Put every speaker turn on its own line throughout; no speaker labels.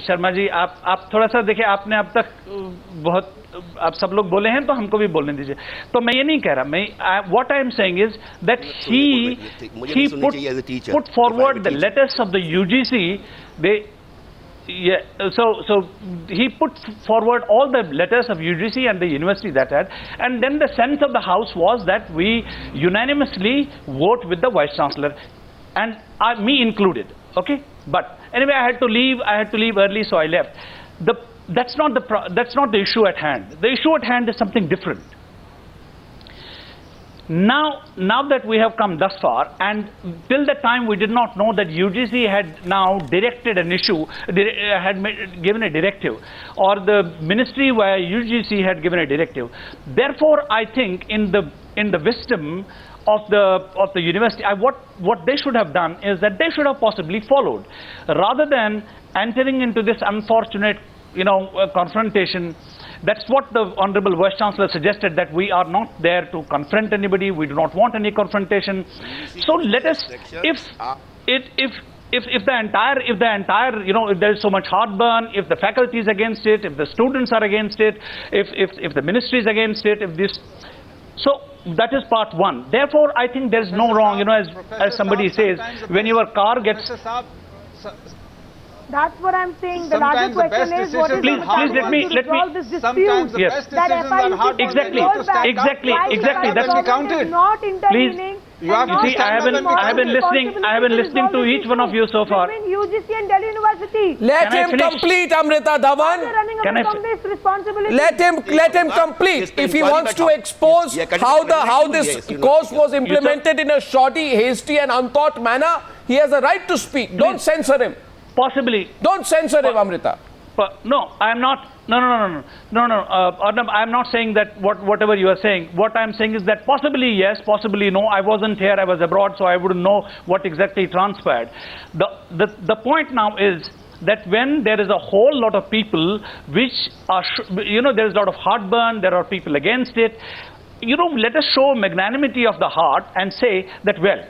शर्मा जी, आप थोड़ा सा देखिए, आपने अब तक बहुत आप सब लोग बोले हैं तो हमको भी बोलने दीजिए। तो मैं ये नहीं कह रहा, मैं what I am saying is that he put forward the letters of the UGC. They so he put forward all the letters of UGC and the university that had, and then the sense of the house was that we unanimously vote with the vice chancellor, and me included. Okay, but anyway, I had to leave early, so I left. That's not the issue at hand. The issue at hand is something different. Now that we have come thus far, and till the time we did not know that UGC had now directed an issue, given a directive, or the ministry via UGC had given a directive. Therefore, I think in the wisdom of the university, what they should have done is that they should have possibly followed, rather than entering into this unfortunate, confrontation. That's what the Honorable Vice Chancellor suggested, that we are not there to confront anybody. We do not want any confrontation. So let us, if the entire, if there is so much heartburn, if the faculty is against it, if the students are against it, if the ministry is against it, so that is part one. Therefore, I think there is no wrong, as somebody says, when your car gets.
That's what I'm saying. The larger question is, what is
please let me resolve
this dispute?
Yes.
That
Exactly.
That's counted. Not intervening.
You see, I have been listening to each one of you so far.
Between UGC and Delhi University.
Let him complete, Amrita Dhawan. Let him complete. If he wants to expose how this course was implemented in a shoddy, hasty and unthought manner, he has a right to speak. Don't censor him.
Possibly.
Don't censor him, Amrita.
No, I am not. No. Arnab, I am not saying that whatever you are saying. What I am saying is that possibly yes, possibly no. I wasn't here. I was abroad, so I wouldn't know what exactly transpired. The point now is that when there is a whole lot of people which are, there is a lot of heartburn. There are people against it. Let us show magnanimity of the heart and say that, well,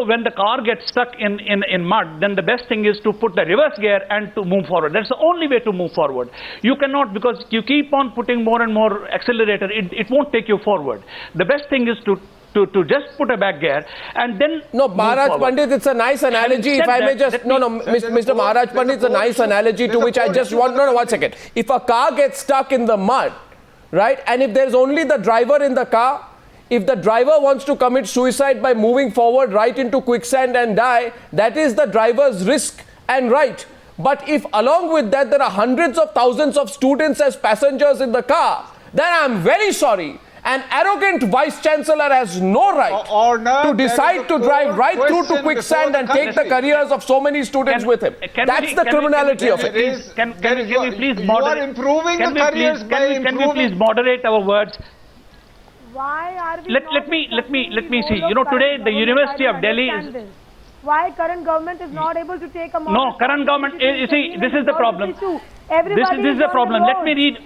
when the car gets stuck in mud, then the best thing is to put the reverse gear and to move forward. That's the only way to move forward. You cannot, because you keep on putting more and more accelerator, it won't take you forward. The best thing is to just put a back gear and then
no, Maharaj Pandit, it's a nice analogy. If I may just Mr. Maharaj Pandit, it's a nice analogy to which I just want. No, 1 second. If a car gets stuck in the mud, right, and if there's only the driver in the car, if the driver wants to commit suicide by moving forward right into quicksand and die, that is the driver's risk and right. But if along with that there are hundreds of thousands of students as passengers in the car, then I'm very sorry. An arrogant vice chancellor has no right to decide to drive right through to quicksand and take the careers of so many students with him. That's the criminality of it.
Can we please moderate?
You are improving the careers by improving.
Can we please moderate our words?
Why are we
let me see. Today the University of Delhi is.
Why current government is not able to take a more.
No, current government. You see, this is the problem. This is the problem. Let me read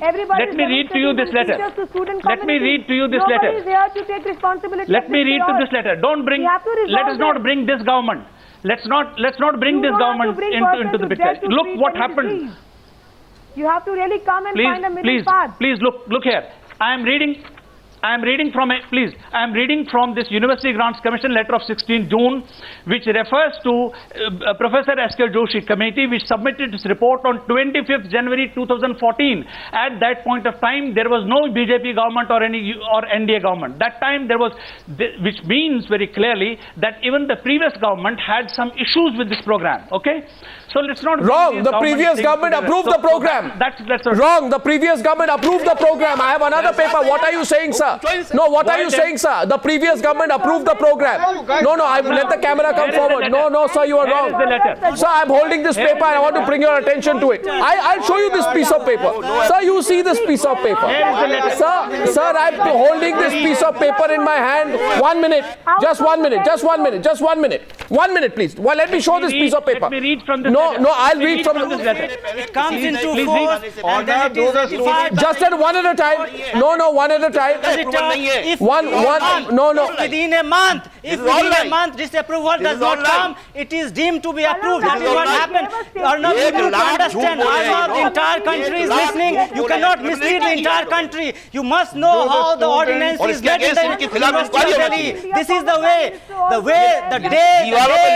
to you this letter. Let me read to you this letter.
Nobody is here to take responsibility.
Let me read to this letter. Don't bring. Let us not bring this government. Let's not bring this government into the picture. Look what happened.
You have to really come and find a middle path.
Please look here. I am reading from this University Grants Commission letter of 16 June, which refers to Professor S.K. Joshi committee, which submitted its report on 25th January 2014. At that point of time, there was no BJP government or NDA government. That time there was, which means very clearly that even the previous government had some issues with this program. Okay, so let's not.
Wrong. The previous government approved the program.
That's
wrong. The previous government approved the program. I have another paper. What are you saying, sir? No, what are you saying, sir? The previous government approved the program. No, I will let the camera come forward. No, sir, you are wrong. Sir, I am holding this paper and I want to bring your attention to it. I'll show you this piece of paper. Sir, you see this piece of paper. Sir, I am holding this piece of paper in my hand. 1 minute. Just 1 minute. Just 1 minute. Just 1 minute. 1 minute, please. Well, let me show this piece of paper.
Let me read from this
letter. No, I'll read from this letter.
It comes into force and then it is ratified.
Just at one at a time. No, one at a time.
If
one. No.
Within a month, If within a month disapproval does not come, it is deemed to be approved. That is what happened. Arnab, you need to understand. Arnab, the entire country is listening. You cannot mislead the entire country. You must know how the ordinance is met in the University of Delhi. This is the way. The day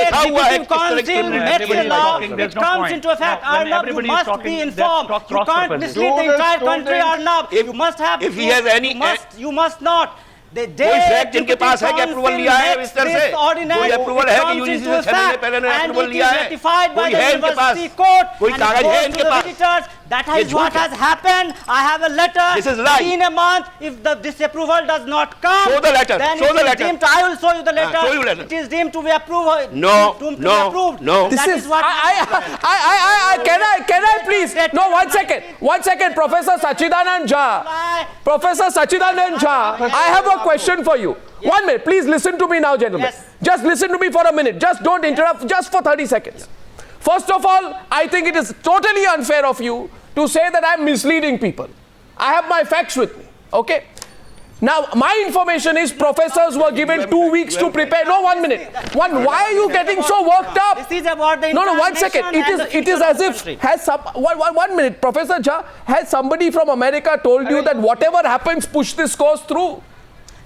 Executive Council met the law, it comes into effect. Arnab, you must be informed. You can't mislead the entire country, Arnab. You must have.
If he has any,
you must not.
कोई fact इनके पास है कि approval लिया है इस तरह से कोई अप्रूवल है कि यूजीसी से छानने से पहले ने अप्रूवल लिया है कोई है इनके पास कोई कागज है इनके पास
That is what has happened. I have a letter.
This is lie.
In a month, if the disapproval does not come,
show the letter.
Then
show
it
the
is
letter.
deemed. I will show you the letter.
Show you letter.
It is deemed to be approved.
No.
No.
This is what can I please? No, 1 second. 1 second, Professor Sachidanand Jha. Professor Sachidanand Jha, I have a question for you. 1 minute, please listen to me now, gentlemen.
Yes.
Just listen to me for a minute. Just don't interrupt. Just for 30 seconds. First of all, I think it is totally unfair of you to say that I am misleading people. I have my facts with me. Okay. Now, my information is professors were given 2 weeks to prepare. No, 1 minute. Why are you getting so worked up?
This is about the
No, 1 second. It is as if one minute, Professor Jha, has somebody from America told you that whatever happens, push this course through?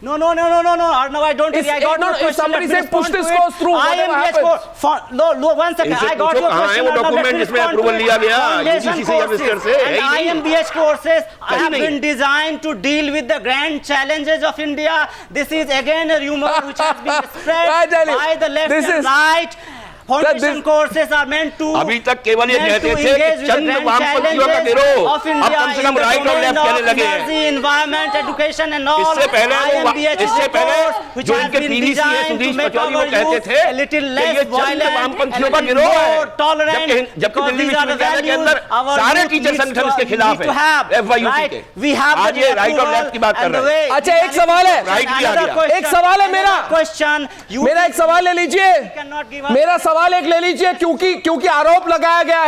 No, Arnab, I don't agree. I got no question.
If somebody said push this
course
course through, whatever happens.
No, 1 second. I got your question.
वो document जिसमें approval लिया गया UGC से या mister से
and IMBH courses have been designed to deal with the grand challenges of India. This is again a rumor which has been spread by the left and right. Foundation courses are meant to
अभी तक केवल ये कहते थे कि चंद वामपंथियों का गिरोह अब कम से कम राइट और लेफ्ट कहने लगे हैं
environment education and all
इससे पहले जो इनके पीवीसी है सुधीश पचौरी वो कहते थे कि ये चंद वामपंथियों का गिरोह है जबकि दिल्ली विश्वविद्यालय के अंदर सारे टीचर संगठन इसके खिलाफ है एफवाईयूसी के आज ये राइट और लेफ्ट की बात कर रहे हैं
अच्छा एक सवाल है
राइट भी आ गया
एक सवाल है मेरा एक सवाल ले लीजिए मेरा सवाल एक ले लीजिए क्योंकि आरोप लगाया गया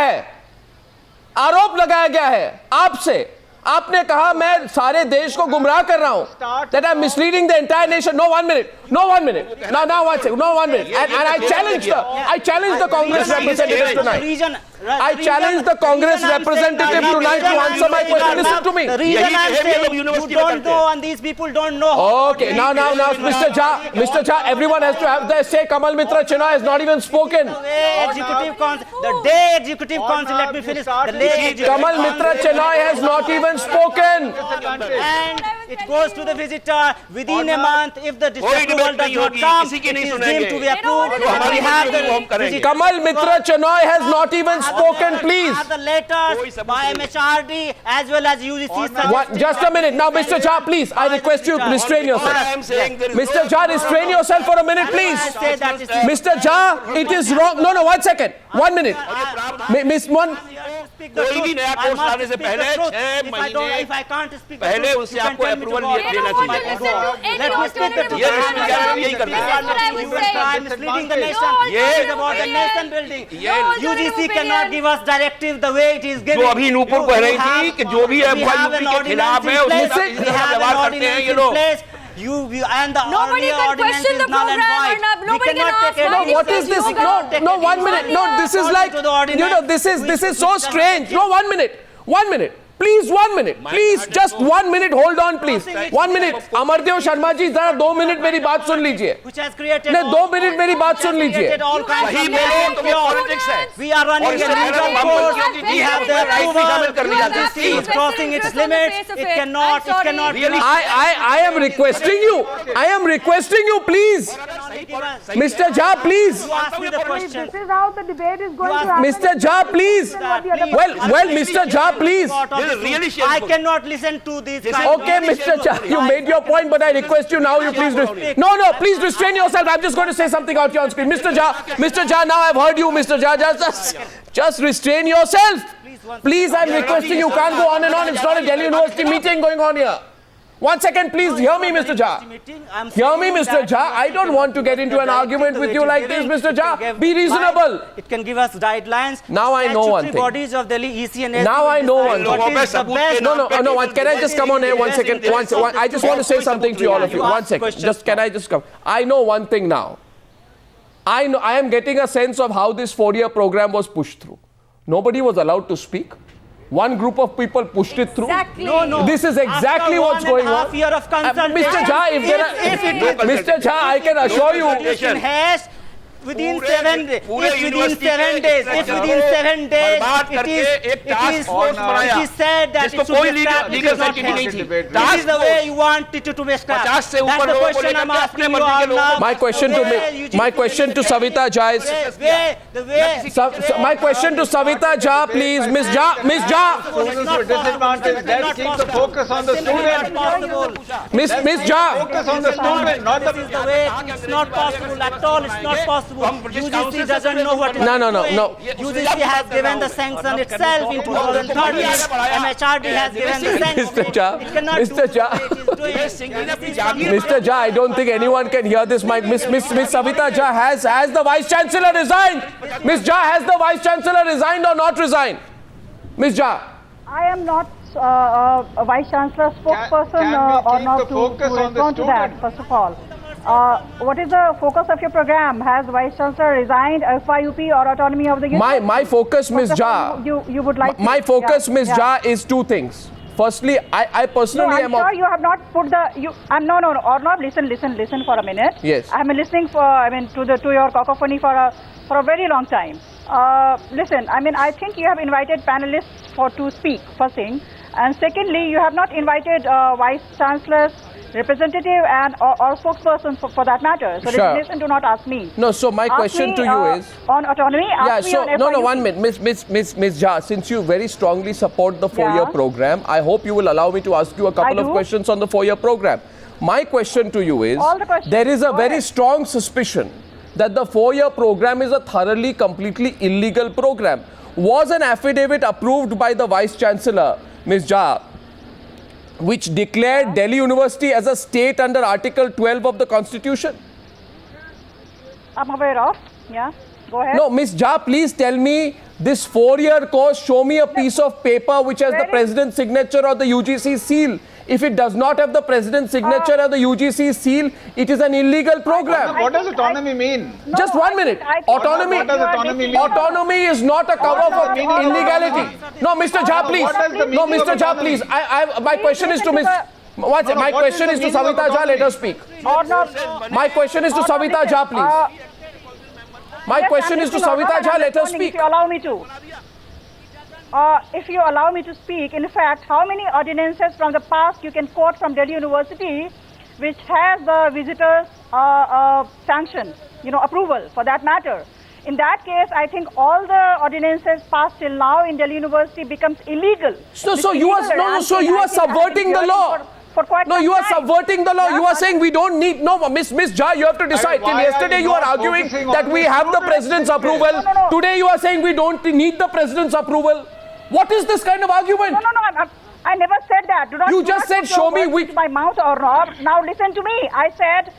है आपसे आपने कहा मैं सारे देश को गुमराह कर रहा हूं that I'm misleading the entire nation. No 1 minute now 1 minute and I challenge the Congress representative tonight. I challenge the Congress representative tonight to answer my question. Listen to me.
The reason I'm saying you don't know and these people don't know.
Okay, now, Mr. Jha, everyone has to have their say. Kamal Mitra Chinnoy has not even spoken.
The day Executive Council, let me finish.
Kamal Mitra Chinnoy has not even spoken.
And it goes to the visitor within a month. If the disapproval does not come, it is deemed to be approved. We have the
Kamal Mitra Chinnoy has not even spoken, please.
Have the letters by MHRD as well as UGC.
Just a minute. Now, Mr. Jha, please, I request you to restrain yourself. Mr. Jha, restrain yourself for a minute, please. Mr. Jha, it is wrong. No, 1 second. 1 minute. Miss Mon.
कोई भी नया course लाने से पहले 6 महीने पहले उससे आपको अप्रूवल लेना चाहिए
Let me speak the truth.
ये विश्वविद्यालय में यही करते हैं
misleading the nation. It is about the nation building. UGC cannot give us directive the way it is given.
जो अभी नूपुर कह रही थी कि जो भी एफवाईयूपी के खिलाफ है उससे व्यवहार करते हैं ये लोग
And the
nobody can question the program, Arnab. Nobody can ask
No, what is this? No, 1 minute. No, this is like, this is so strange. No, 1 minute. 1 minute. Please, 1 minute. Please, just 1 minute. Hold on, please. 1 minute. Amardev Sharma ji, जरा 2 minute मेरी बात सुन लीजिए. नहीं, 2 minute मेरी बात सुन लीजिए.
वही बोलो तो वो पॉलिटिक्स है.
We are running a legal course. We have the approval. This is crossing its limits. It cannot.
I am requesting you, please. Mr. Jha, please.
This is how the debate is going to happen.
Mr. Jha, please. Well, Mr. Jha, please.
I cannot listen to this.
Okay, Mr. Jha, you made your point, but I request you now, you please. No, please restrain yourself. I'm just going to say something out here on screen. Mr. Jha, now I've heard you, Mr. Jha. Just restrain yourself. Please, I'm requesting you. Can't go on and on. It's not a Delhi University meeting going on here. One second, please hear me, Mr. Jha. Hear me, Mr. Jha. I don't want to get into an argument with you like this, Mr. Jha. Be reasonable.
It can give us guidelines.
Now I know one thing.
Bodies of Delhi, EC and SC.
Now I know one
what
thing.
is the best.
No. Can I just come on here 1 second? I just want to say something to all of you. 1 second. Can I just come? I know one thing now. I am getting a sense of how this 4-year program was pushed through. Nobody was allowed to speak. One group of people pushed it through.
No.
This is exactly what's going on.
After 1.5 years of
Mr. Jha, Mr. Jha, I can assure you.
Within 7 days, it is said that it should be scrapped. It is not possible. This is the way you want it to be scrapped. That's the question I'm asking you all now.
My question to Savita Jha is... My question to Savita Jha, please. Miss Jha.
Disadvantage. Let's keep the focus on the student.
Miss Jha.
Focus on the student, not the...
It's not possible at all. It's not possible. UGC doesn't know what is
No.
UGC has given the sanction itself in 2013. MHRD has given the sanction.
Mr. Jha, I don't think anyone can hear this. Miss Savita Jha, has the Vice Chancellor resigned? Miss Jha, has the Vice Chancellor resigned or not resigned? Miss Jha.
I am not a Vice Chancellor spokesperson or not to respond to that, first of all. What is the focus of your program? Has Vice Chancellor resigned, FYUP or autonomy of the university?
My focus, Ms. Jha.
You would like
my focus, Ms. Jha, is two things. Firstly, I personally am...
I'm sure you have not put the... Listen for a minute.
Yes.
I have been listening to your cacophony for a very long time. Listen, I think you have invited panelists to speak, first thing. And secondly, you have not invited Vice Chancellor's representative and or spokesperson for that matter. So
sure.
Listen, do not ask me.
No, so my question to you is...
On autonomy, ask me on FYUP.
No, 1 minute. Ms. Jha, since you very strongly support the 4-year program, I hope you will allow me to ask you a couple of questions on the 4-year program. My question to you is, there is a very strong suspicion that the 4-year program is a thoroughly, completely illegal program. Was an affidavit approved by the Vice Chancellor, Ms. Jha, which declared Delhi University as a state under Article 12 of the Constitution?
I'm aware of. Yeah. Go ahead.
No, Ms. Jha, please tell me this 4-year course, show me a piece of paper which has the President's signature or the UGC seal. If it does not have the President's signature or the UGC seal, it is an illegal program.
What does autonomy mean?
Just 1 minute. Autonomy.
What does autonomy mean?
Autonomy is not a cover for illegality. No, Mr. Jha, please. No, Mr. Jha, please. My question is to Ms. My question is to Savita Jha. Let her speak. My question is to Savita Jha, please. My question is to Savita Jha. Let her speak.
If you allow me to. If you allow me to speak, in fact, how many ordinances from the past you can quote from Delhi University which has the visitors' sanction, approval for that matter? In that case, I think all the ordinances passed till now in Delhi University becomes illegal.
So you are subverting the law. No, you are subverting the law. You are saying we don't need... No, Miss Jha, you have to decide. Till yesterday you are arguing that we have the President's approval. Today you are saying we don't need the President's approval. What is this kind of argument?
No. I never said that.
You just said show me with
my mouth or not. Now listen to me. I said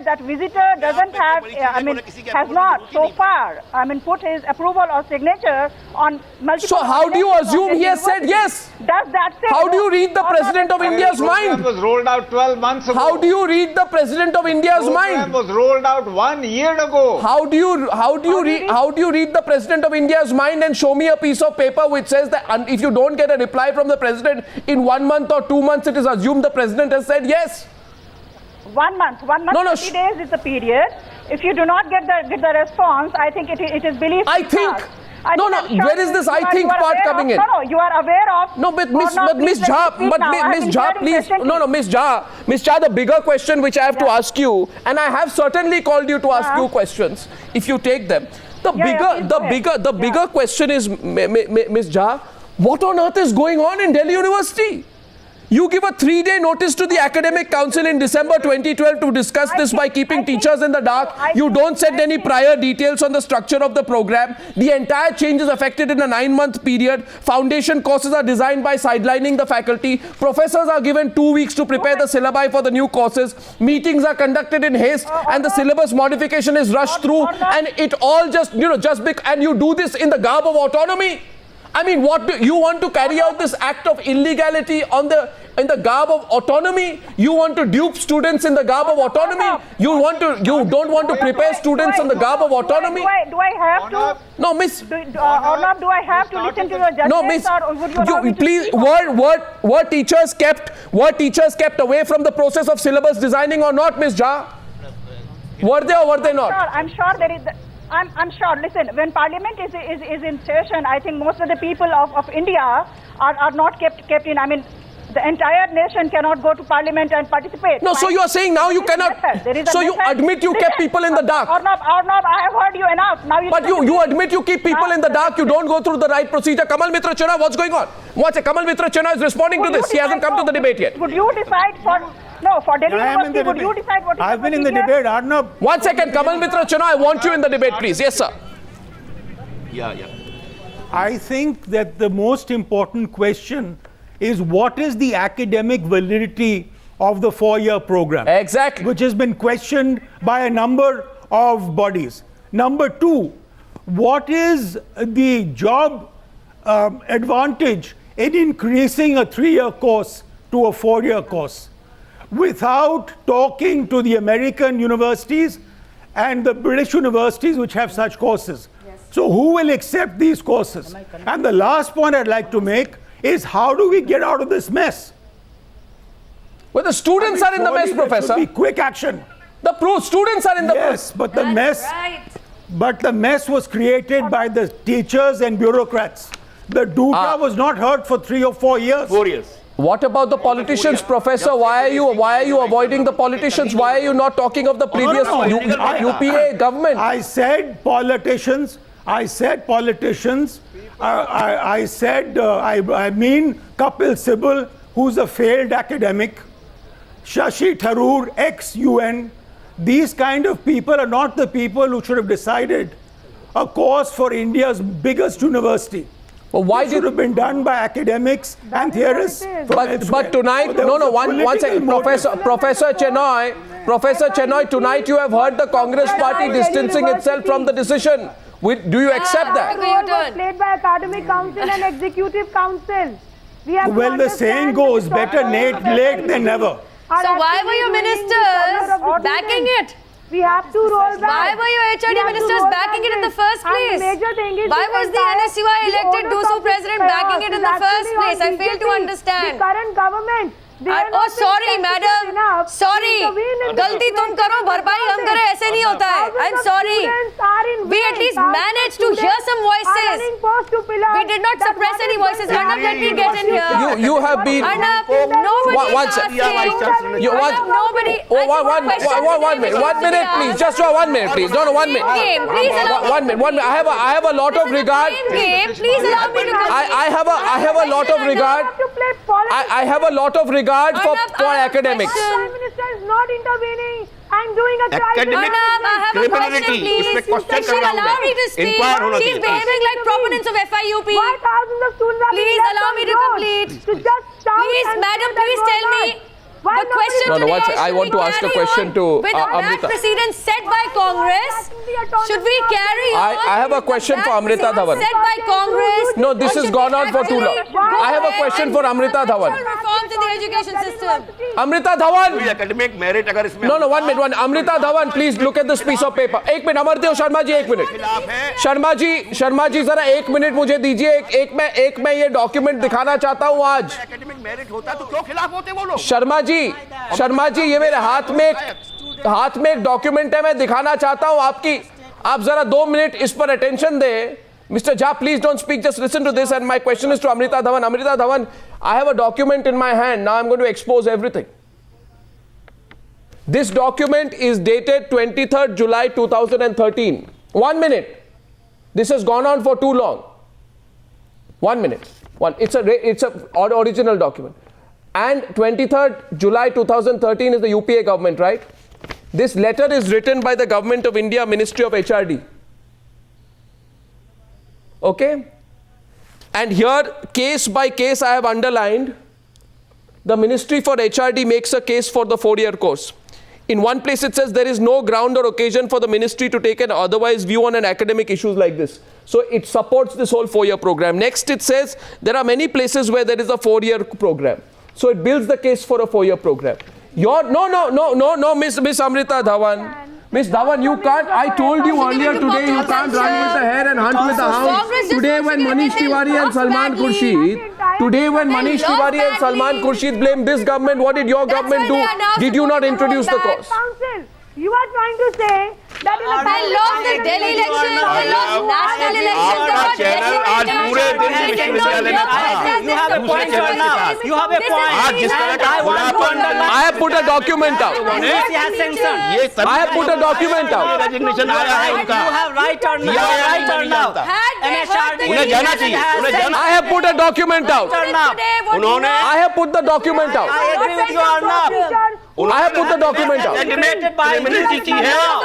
that visitor doesn't have, has not so far, put his approval or signature on multiple...
So how do you assume he has said yes?
Does that say...
How do you read the President of India's mind?
The program was rolled out 12 months ago.
How do you read the President of India's mind?
The program was rolled out 1 year ago.
How do you read the President of India's mind and show me a piece of paper which says that if you don't get a reply from the President in 1 month or 2 months, it is assumed the President has said yes?
1 month, 30 days is the period. If you do not get the response, I think it is believed.
I think. Where is this I think part coming in?
No, you are aware of.
No, but Miss Jha, please. No, Miss Jha, the bigger question which I have to ask you, and I have certainly called you to ask you questions, if you take them. The bigger question is, Miss Jha, what on earth is going on in Delhi University? You give a 3-day notice to the Academic Council in December 2012 to discuss this by keeping teachers in the dark. You don't send any prior details on the structure of the program. The entire change is effected in a 9-month period. Foundation courses are designed by sidelining the faculty. Professors are given 2 weeks to prepare the syllabi for the new courses. Meetings are conducted in haste, and the syllabus modification is rushed through, and it all just, and you do this in the garb of autonomy. I mean, what do you want to carry out this act of illegality in the garb of autonomy? You want to dupe students in the garb of autonomy? You don't want to prepare students in the garb of autonomy?
Do I have to?
No, Miss.
Arnab, do I have to listen to your judgments?
No, Miss.
Or would you allow me to
Please,
speak?
were teachers kept away from the process of syllabus designing or not, Miss Jha? Were they or were they not?
I'm sure there is. I'm sure. Listen, when Parliament is in session, I think most of the people of India are not kept in. I mean, the entire nation cannot go to Parliament and participate.
No, so you are saying now you cannot. So you admit you kept people in the dark.
Arnab, I have heard you enough. Now
you admit you keep people in the dark. You don't go through the right procedure. Kamal Mitra Chennoy, what's going on? Kamal Mitra Chennoy is responding to this. He hasn't come to the debate yet.
Would you decide for? No, for Delhi University, would you decide what is
I've been in the debate, Arnab.
1 second, Kamal Mitra Chennoy, I want you in the debate, please. Yes, sir.
Yeah.
I think that the most important question is what is the academic validity of the 4-year program?
Exactly.
Which has been questioned by a number of bodies. Number 2, what is the job advantage in increasing a 3-year course to a 4-year course without talking to the American universities and the British universities which have such courses? So who will accept these courses? And the last point I'd like to make is how do we get out of this mess?
Well, the students are in the mess, Professor.
There should be quick action.
The students are in the
mess. Yes, but the mess. But the mess was created by the teachers and bureaucrats. The Duta was not heard for 3 or 4 years.
4 years.
What about the politicians, Professor? Why are you avoiding the politicians? Why are you not talking of the previous UPA government?
I said politicians. I said I mean Kapil Sibal, who's a failed academic, Shashi Tharoor, ex-UN. These kind of people are not the people who should have decided a course for India's biggest university.
Well, why
should have been done by academics and theorists?
But tonight, one second, Professor Chennoy, tonight you have heard the Congress party distancing itself from the decision. Do you accept that?
The role was played by Academic Council and Executive Council.
Well, the saying goes, better late than never.
So why were your ministers backing it? We have to roll back.
Why were your HRD ministers backing it in the first place? Why was the NSUI elected DUSU president backing it in the first place? I fail to understand.
The current government.
Oh, sorry, madam. Sorry. गलती तुम करो, भरपाई हम करें, ऐसे नहीं होता है. I'm sorry. We at least managed to hear some voices. We did not suppress any voices. Arnab, let me get in here.
You have been.
Arnab, nobody is asking. Nobody.
One minute, please. Just 1 minute, please. No, 1 minute.
Please allow me.
1 minute. I have a lot of regard.
Please allow me to continue.
I have a lot of regard. I have a lot of regard for academics.
Prime Minister is not intervening. I'm doing a
Academic criminality. इसमें question कर रहा हूँ मैं. Inquire होना चाहिए.
She's behaving like proponents of FIUP.
Why thousands of students are
Please allow me to complete. Please, madam, please tell me. The question today,
I want to ask a question to
with that
Amrita.
precedent set by Congress, should we carry on?
I have a question for Amrita Dhawan.
Set by Congress.
No, this has gone on for too long. I have a question for Amrita Dhawan.
Reforms in the education system.
Amrita Dhawan.
Academic merit अगर इसमें.
No, 1 minute. Amrita Dhawan, please look at this piece of paper. 1 minute. Amardev Sharma ji 1 minute. Sharma ji जरा 1 minute मुझे दीजिए. एक मैं ये document दिखाना चाहता हूँ आज.
Academic merit होता तो क्यों खिलाफ होते वो लोग?
शर्मा जी ये मेरे हाथ में एक डॉक्यूमेंट है, मैं दिखाना चाहता हूं आप जरा 2 मिनट इस पर अटेंशन दें. Mr. Jha, please don't speak, just listen to this, and my question is to Amrita Dhawan. Amrita Dhawan, I have a document in my hand. Now I'm going to expose everything. This document is dated 23rd July 2013. 1 minute. This has gone on for too long. 1 minute. It's a original document. And 23rd July 2013 is the UPA government, right? This letter is written by the Government of India, Ministry of HRD. Okay? And here, case by case, I have underlined. The Ministry for HRD makes a case for the 4-year course. In one place it says there is no ground or occasion for the ministry to take an otherwise view on an academic issues like this. So it supports this whole 4-year program. Next it says there are many places where there is a 4-year program. So it builds the case for a 4-year program. No, Miss Amrita Dhawan. Miss Dhawan, you can't, I told you earlier today, you can't run with the hare and hunt with the hound. Today when Manish Tiwari and Salman Khurshid blamed this government, what did your government do? Did you not introduce the cause?
You are trying to say that in
I lost the Delhi election, I lost national elections.
You have a point right now. You have a point.
I have put a document out. I have put a document out.
You have right or no?
I have put a document out. I have put the document out.
I agree with you or not?
I have put the document out.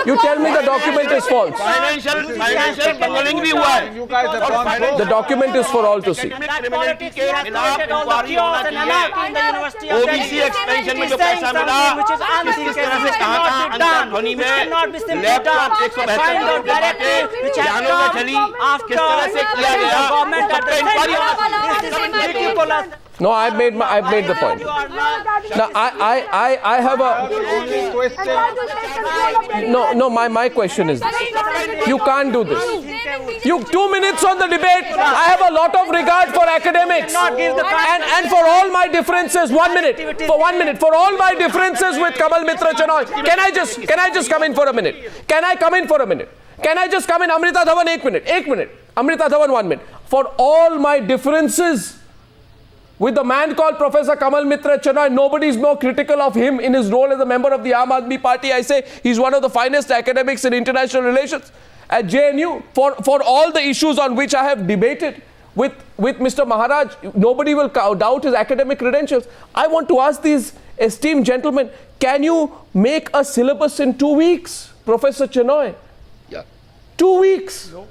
You tell me the document is false.
Financial bungling भी हुआ है.
The document is for all to see.
OBC expansion में जो पैसा मिला, किस तरह से कहा था अंदर ध्वनि में लैपटॉप 172 करोड़ जानों में चली, किस तरह से किया गया,
No, I've made the point. Now, I have a no. My question is this. You can't do this. You 2 minutes on the debate. I have a lot of regard for academics and for all my differences. 1 minute. For 1 minute. For all my differences with Kamal Mitra Chanoy. Can I just come in for a minute? Can I come in for a minute? Can I just come in? Amrita Dhawan, 1 minute. 1 minute. Amrita Dhawan, 1 minute. For all my differences with the man called Professor Kamal Mitra Chanoy, nobody is more critical of him in his role as a member of the Aam Aadmi Party. I say he's one of the finest academics in international relations at JNU. For all the issues on which I have debated with Mr. Maharaj, nobody will doubt his academic credentials. I want to ask these esteemed gentlemen, can you make a syllabus in 2 weeks, Professor Chanoy?
Yeah.
2 weeks. No.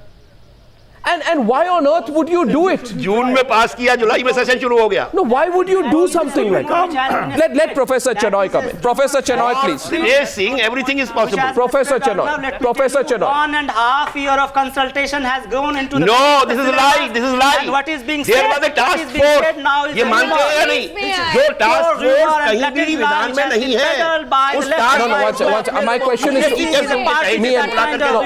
And why on earth would you do it?
जून में पास किया, जुलाई में session शुरू हो गया.
No, why would you do something like that? Let Professor Chanoy come in. Professor Chanoy, please.
They saying everything is possible.
Professor Chanoy. Professor Chanoy.
1.5 years of consultation has gone into the...
No, this is a lie. This is a lie.
And what is being said?
There was a task force. ये मानते हैं या नहीं? जो task force कहीं भी विधान में नहीं है. उस task
force. My question is to me and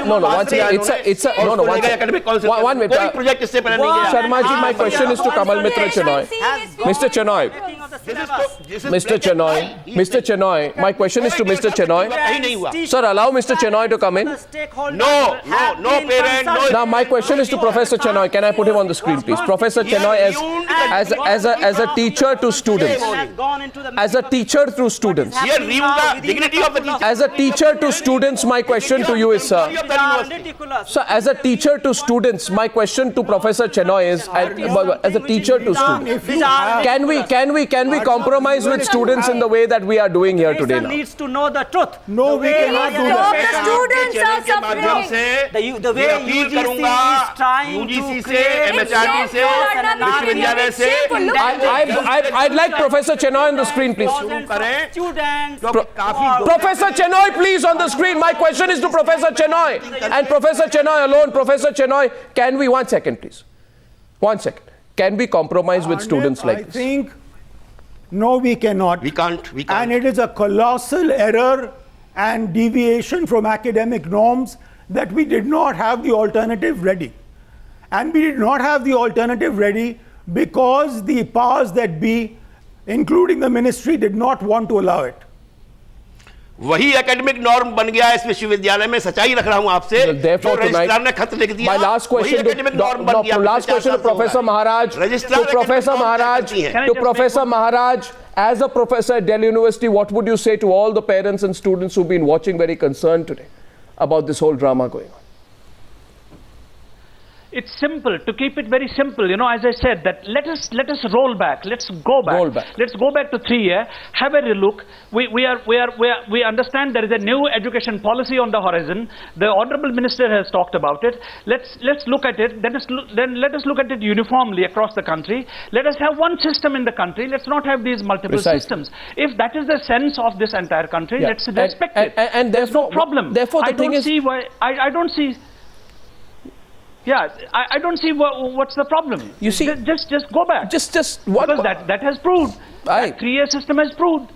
no. Once again, it's a no. Once again. 1 minute. Sharma ji, my question is to Kamal Mitra Chanoy. Mr. Chanoy, my question is to Mr. Chanoy. Sir, allow Mr. Chanoy to come in.
No parent, no.
Now, my question is to Professor Chanoy. Can I put him on the screen, please? Professor Chanoy, as a teacher to students. As a teacher to students. As a teacher to students, my question to you is, sir. Sir, as a teacher to students, my question to Professor Chanoy is, as a teacher to students, can we compromise with students in the way that we are doing here today now?
Needs to know the truth.
No, we cannot do that.
The students are suffering.
The way UGC is trying to create
I'd like Professor Chanoy on the screen, please. Professor Chanoy, please, on the screen. My question is to Professor Chanoy. And Professor Chanoy alone. Professor Chanoy, can we, 1 second, please. 1 second. Can we compromise with students like this?
I think, no, we cannot.
We can't.
And it is a colossal error and deviation from academic norms that we did not have the alternative ready. And we did not have the alternative ready because the powers that be, including the ministry, did not want to allow it.
वही academic norm बन गया है इस विश्वविद्यालय में. सच्चाई रख रहा हूं आपसे.
Therefore,
रजिस्ट्रार ने खत लिख दिया.
My last question to Professor Maharaj, as a professor at Delhi University, what would you say to all the parents and students who've been watching very concerned today about this whole drama going on?
It's simple, to keep it very simple, you know, as I said, that let us roll back, let's go back.
Roll back.
Let's go back to 3 years, have a relook. We understand there is a new education policy on the horizon. The Honorable Minister has talked about it. Let's look at it, then let us look at it uniformly across the country. Let us have one system in the country, let's not have these multiple systems. If that is the sense of this entire country, let's respect it.
And
there's
therefore,
no problem.
Therefore, the thing is,
see why, I don't see. Yeah, I don't see what's the problem.
You see,
just go back.
Just what?
Because that has proved. That 3-year system has proved.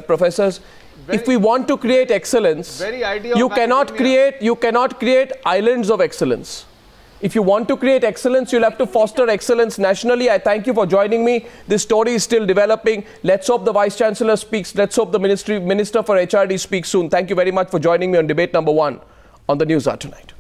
Professors, if we want to create excellence, you cannot create islands of excellence. If you want to create excellence, you'll have to foster excellence nationally. I thank you for joining me. This story is still developing. Let's hope the Vice Chancellor speaks. Let's hope the Minister for HRD speaks soon. Thank you very much for joining me on debate number 1 on the News Hour tonight.